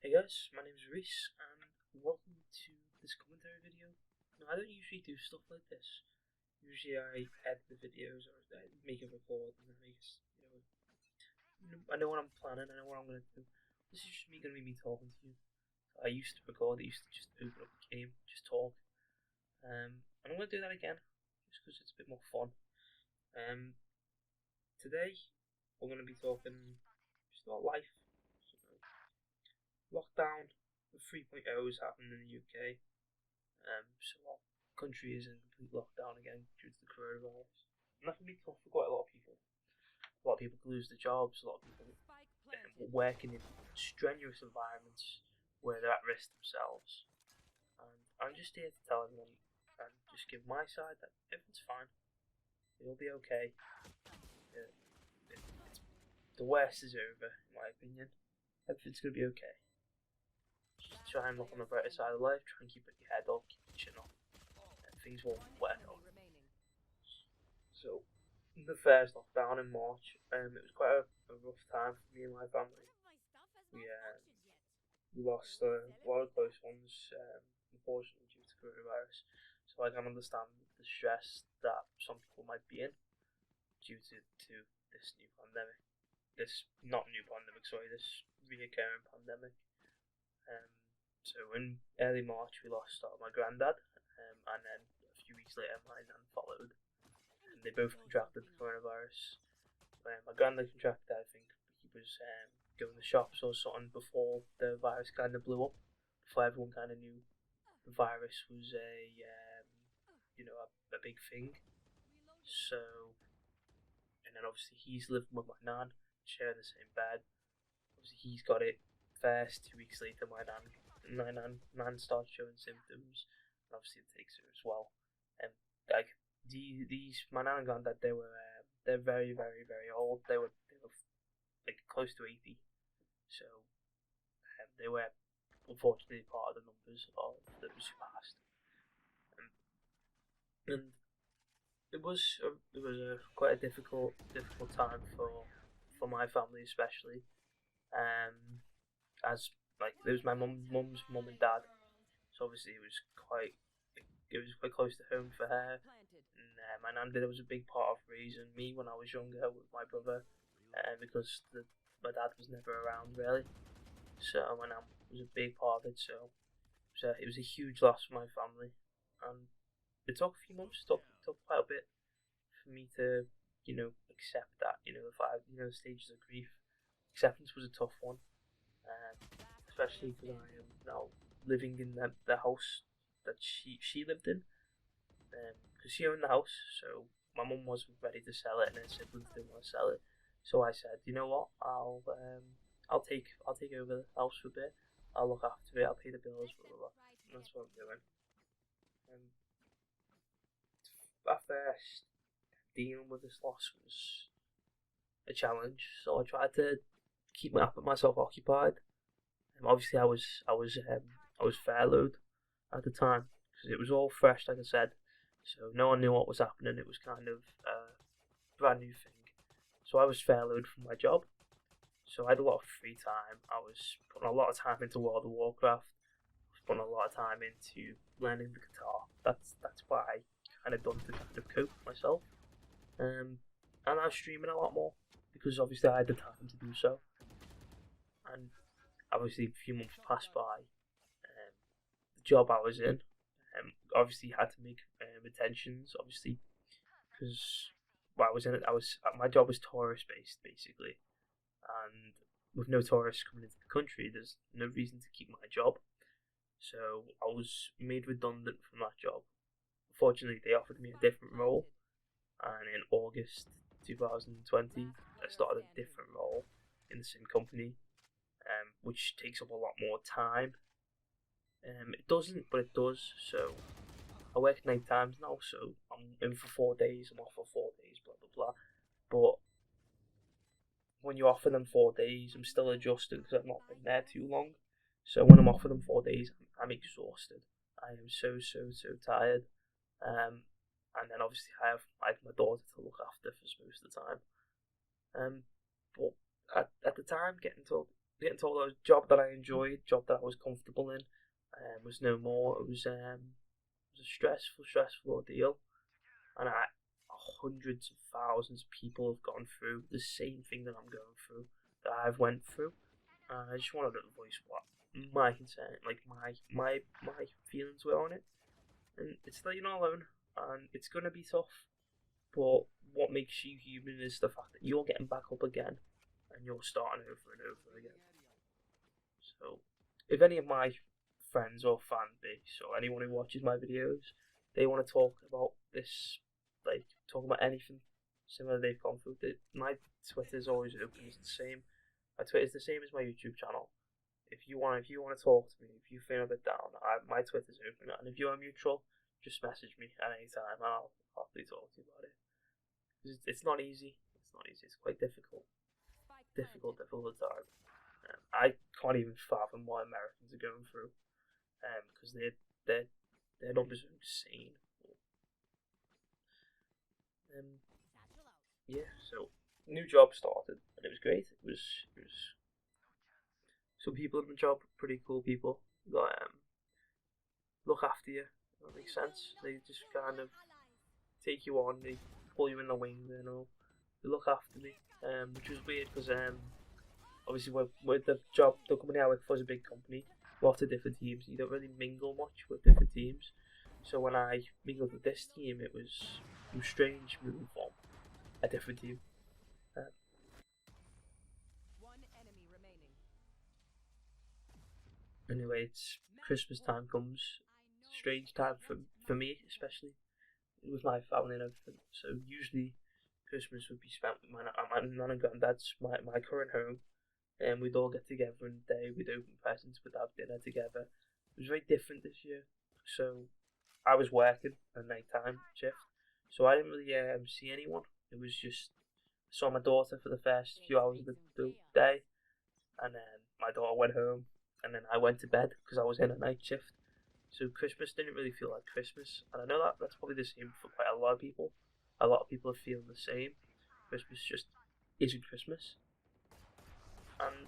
Hey guys, my name is Reese, and welcome to this commentary video. Now, I don't usually do stuff like this. Usually I edit the videos, or I make a record, and then I just, I know what I'm planning, I know what I'm going to do. This is just going to be me talking to you. I used to record, I used to just open up the game, just talk. And I'm going to do that again, just because it's a bit more fun. Today, we're going to be talking just about life. Lockdown, the 3.0 is happening in the UK. So our country is in complete lockdown again due to the coronavirus. And that can be tough for quite a lot of people. A lot of people can lose their jobs, a lot of people working in strenuous environments where they're at risk themselves. And I'm just here to tell everyone and just give my side that everything's fine. It'll be okay. The worst is over, in my opinion. Everything's going to be okay. Just try and look on the brighter side of life, try and keep your head up, keep your chin up, and things will work out. So, the first lockdown in March, it was quite a rough time for me and my family. We lost a lot of close ones, unfortunately, due to coronavirus. So I can understand the stress that some people might be in due to this new pandemic. This reoccurring pandemic. So in early March we lost my granddad, and then a few weeks later my nan followed, and they both contracted the coronavirus. My granddad contracted, I think he was going to the shops or something before the virus kind of blew up, before everyone kind of knew the virus was a big thing. So, and then obviously he's living with my nan, sharing the same bed. Obviously he's got it first. 2 weeks later my nan starts showing symptoms, and obviously it takes her as well. And my nan and granddad, they're very, very, very old. They were like close to 80, so they were unfortunately part of the numbers of those who passed. And it was a quite a difficult time for my family especially. As it was my mum's mum and dad, so obviously it was quite close to home for her. And my nan did, it was a big part of raising me when I was younger with my brother, because my dad was never around really. So my nan was a big part of it. So it was a huge loss for my family, and it took a few months, took quite a bit for me to accept that, the stages of grief. Acceptance was a tough one. Especially because I am now living in the house that she lived in, because she owned the house. So my mum wasn't ready to sell it, and her siblings didn't want to sell it. So I said, you know what, I'll take over the house for a bit. I'll look after it. I'll pay the bills, blah blah blah. And that's what I'm doing. At first, dealing with this loss was a challenge. So I tried to keep myself occupied. Obviously, I was furloughed at the time because it was all fresh, like I said. So no one knew what was happening. It was kind of a brand new thing. So I was furloughed from my job. So I had a lot of free time. I was putting a lot of time into World of Warcraft. I was putting a lot of time into learning the guitar. That's what I kind of done to kind of cope with myself. And I was streaming a lot more because obviously I had the time to do so. And obviously, a few months passed by. The job I was in, obviously had to make retentions. Obviously, because my job was tourist based basically, and with no tourists coming into the country, there's no reason to keep my job. So I was made redundant from that job. Unfortunately, they offered me a different role, and in August 2020, I started a different role in the same company. Which takes up a lot more time. It doesn't, but it does. So I work night times now, so I'm in for 4 days, I'm off for 4 days, blah blah blah. But when you offer them 4 days, I'm still adjusting because I've not been there too long. So when I'm offered them 4 days, I'm exhausted. I am so tired. And then obviously I have my daughter to look after for most of the time. But at the time, getting told getting told a job that I enjoyed, job that I was comfortable in, was no more. It was a stressful ordeal, and hundreds of thousands of people have gone through the same thing that I'm going through, that I've went through. And I just wanted to voice what my concern, like my feelings were on it. And it's that you're not alone, and it's gonna be tough. But what makes you human is the fact that you're getting back up again, and you're starting over and over again. So, if any of my friends or fan base or anyone who watches my videos, they want to talk about this, like talk about anything similar they've gone through, my Twitter's always open. It's the same. My Twitter's the same as my YouTube channel. If you want to talk to me, if you feel a bit down, my Twitter's open, and if you're neutral, just message me at any time, and I'll happily talk to you about it. It's not easy. It's not easy. It's quite difficult. Difficult time. I can't even fathom what Americans are going through, because their numbers are insane. Yeah, so new job started, and it was great. It was some people in the job, pretty cool people, that look after you. That makes sense. They just kind of take you on, they pull you in the wing, you know. They look after me, which was weird because obviously with the company I work for is a big company, lots of different teams. You don't really mingle much with different teams. So when I mingled with this team, it was strange moving from a different team. Anyway, it's Christmas time comes. It's a strange time for me, especially with my family and everything. So usually Christmas would be spent with my nan and granddad's, my current home, and we'd all get together in the day. We'd open presents, we'd have dinner together. It was very different this year. So I was working a nighttime shift, so I didn't really see anyone. It was just I saw my daughter for the first few hours of the day, and then my daughter went home, and then I went to bed because I was in a night shift. So Christmas didn't really feel like Christmas, and I know that's probably the same for quite a lot of people. A lot of people are feeling the same. Christmas just isn't Christmas, and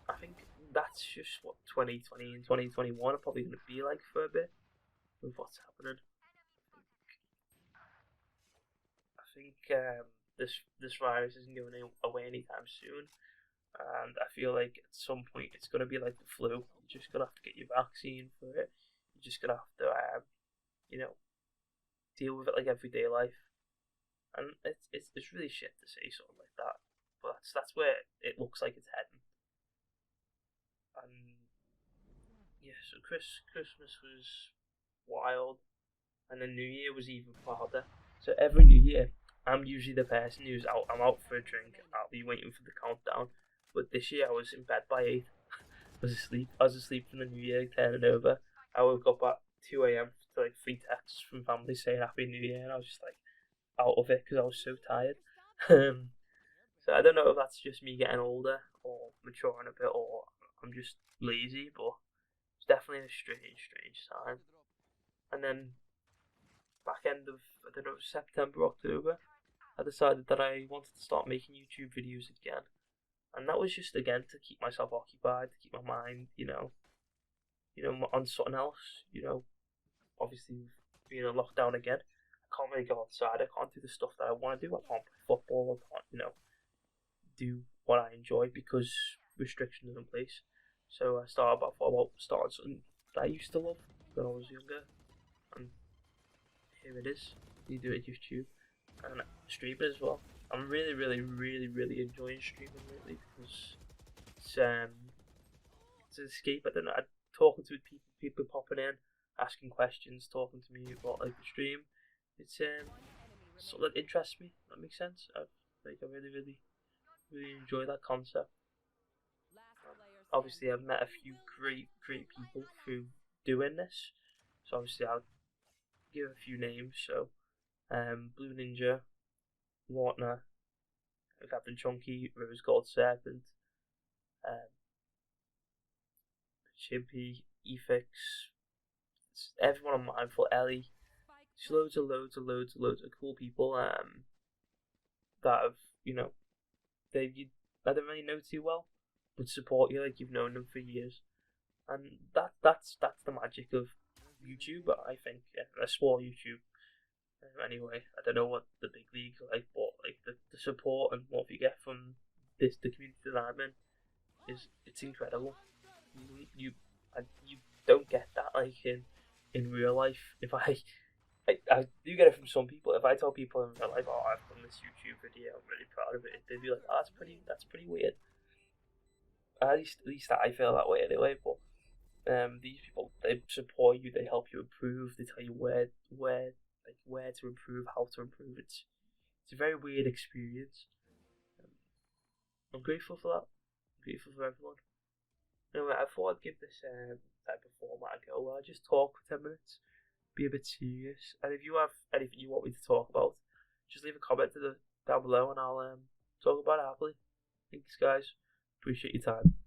I think that's just what 2020 and 2021 are probably going to be like for a bit with what's happening. I think this virus isn't going away anytime soon, and I feel like at some point it's going to be like the flu. You're just going to have to get your vaccine for it. You're just going to have to, you know, deal with it like everyday life. And it's really shit to say something like that, but that's where it looks like it's heading. And yeah, so Christmas was wild, and then New Year was even wilder. So every New Year, I'm usually the person who's out. I'm out for a drink. I'll be waiting for the countdown. But this year I was in bed by 8. I was asleep. I was asleep from the New Year turning over. I woke up at 2 a.m. to like 3 texts from family saying Happy New Year, and I was just like out of it because I was so tired. So I don't know if that's just me getting older or maturing a bit, or I'm just lazy, but it's definitely a strange time. And then back end of I don't know September, October, I decided that I wanted to start making YouTube videos again, and that was just again to keep myself occupied, to keep my mind, on something else. Obviously being in lockdown again, I can't really go outside. I can't do the stuff that I want to do. I can't play football. I can't, do what I enjoy because restrictions are in place. So I thought about starting something that I used to love when I was younger, and here it is. You do it YouTube and streaming as well. I'm really enjoying streaming lately because it's an escape. I don't know. I'm talking to people popping in, asking questions, talking to me about like the stream. It's something that interests me. That makes sense. I really enjoy that concept. Obviously, I've met a few great people through doing this. So obviously, I'll give a few names. So, Blue Ninja, Wartner, Captain Chunky, Rose Gold Serpent, um, Chimpy, Efix, everyone on Mindful, Ellie. There's loads of cool people that have, I don't really know too well, would support you like you've known them for years, and that's the magic of YouTube. I think, yeah, a small YouTube. Anyway, I don't know what the big leagues are like, but like the support and what you get from the community that I'm in it's incredible. You don't get that like in real life. If I do get it from some people. If I tell people in real life, oh, I've done this YouTube video, I'm really proud of it, they'd be like, oh, that's pretty weird. At least I feel that way anyway. But these people, they support you, they help you improve, they tell you where to improve, how to improve. It's a very weird experience. Um, I'm grateful for that. I'm grateful for everyone. Anyway, I thought I'd give this type of format a go. I'll just talk for 10 minutes, be a bit serious, and if you have anything you want me to talk about, just leave a comment down below, and I'll talk about it happily. Thanks, guys. Appreciate your time.